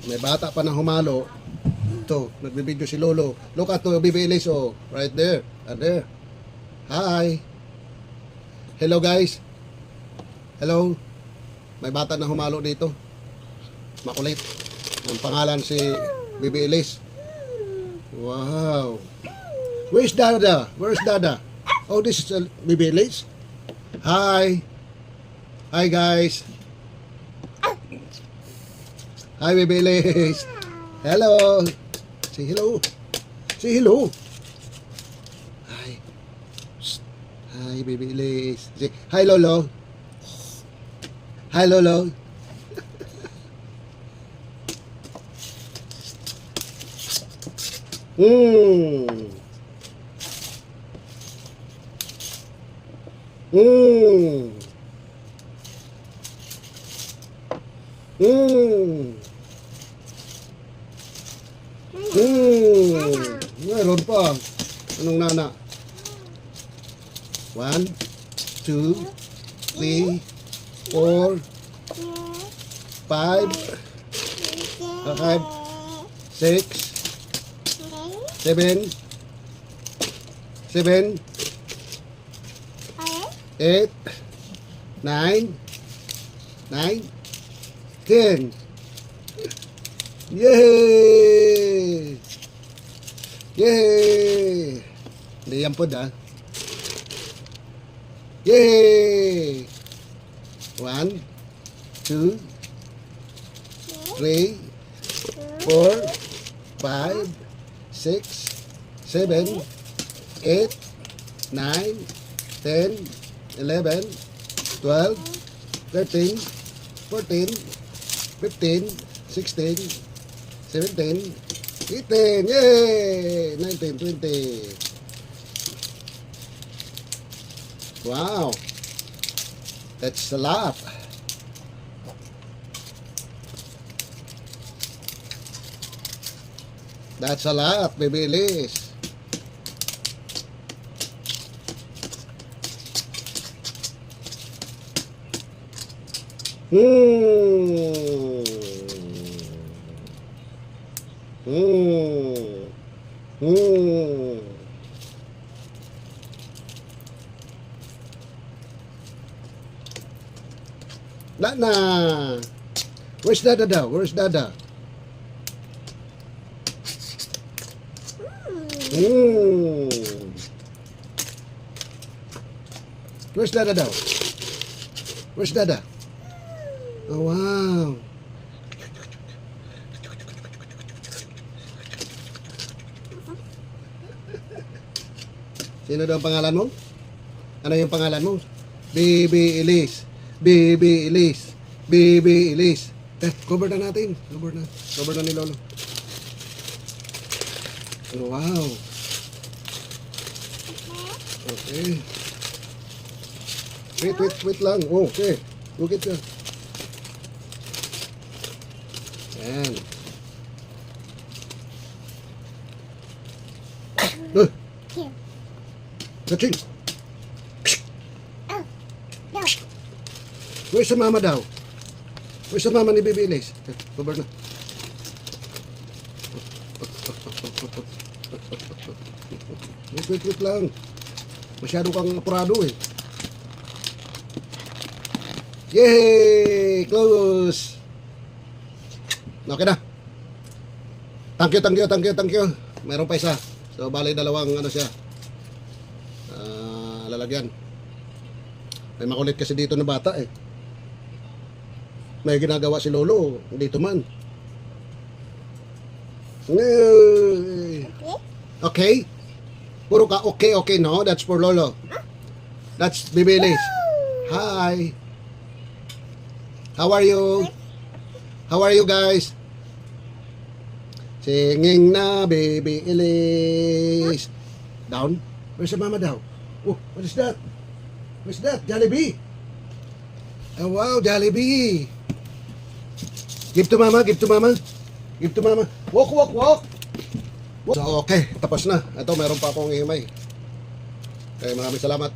May bata pa na humalo. Ito, nagbibideo si Lolo. Look at the baby Elise, oh. Right there. And there. Hi. Hello, guys. Hello. May bata na humalo dito. Makulit. Ang pangalan si baby Elise. Wow. Where's Dada? Where's Dada? Oh, this is baby Elise. Hi. Hi, guys. Hi, baby Elise. Hello. Say hello. Say hello. Hi. Shh. Hi, baby Elise. Say hi, Lolo. Hi, Lolo. Mmm. Mmm. Mmm. Meron pa. Anong nana? 1, 2, 3, 4, 5, 6, 7, 8, 9, 10. Yay! Yay! Hindi yan po da. Yay! 1, 2, 3, 4, 5, 6, 7, 8, 9, 10, 11, 12, 13, 14, 15, 16, 17, 18, yay! 19, 20. Wow! That's a lot. That's a lot, baby Elise. Nana, where's Dada daw? Where's Dada? Where's Dada daw? Where's Dada? Oh, wow. Sino daw ang pangalan mo? Ano yung pangalan mo? Baby Elise. Baby Elise. Baby Elise. Cover na natin. Cover na. Cover na ni Lolo. Oh, wow. Okay. Wait lang. Oh, okay. Look at that. Yan. Kaching. Where's sa mama daw? Where's sa mama ni Baby Elise? Cover na. Wait lang. Masyado kang apurado eh. Yay! Close! Okay na. Thank you. Meron pa isa. So, bali dalawang ano siya. Lalagyan. May makulit kasi dito na bata eh. May ginagawa si Lolo. Dito man. Okay? Puro ka okay, no? That's for Lolo. That's Baby Elise. Hi. How are you? How are you guys? Singing na Baby Elise. Down? Where's the mama daw? Oh, what is that? What's that? Jollibee. Oh, wow, Jollibee. Give to mama. Walk. So, okay, tapos na. Ito, meron pa akong himay. Okay, maraming salamat.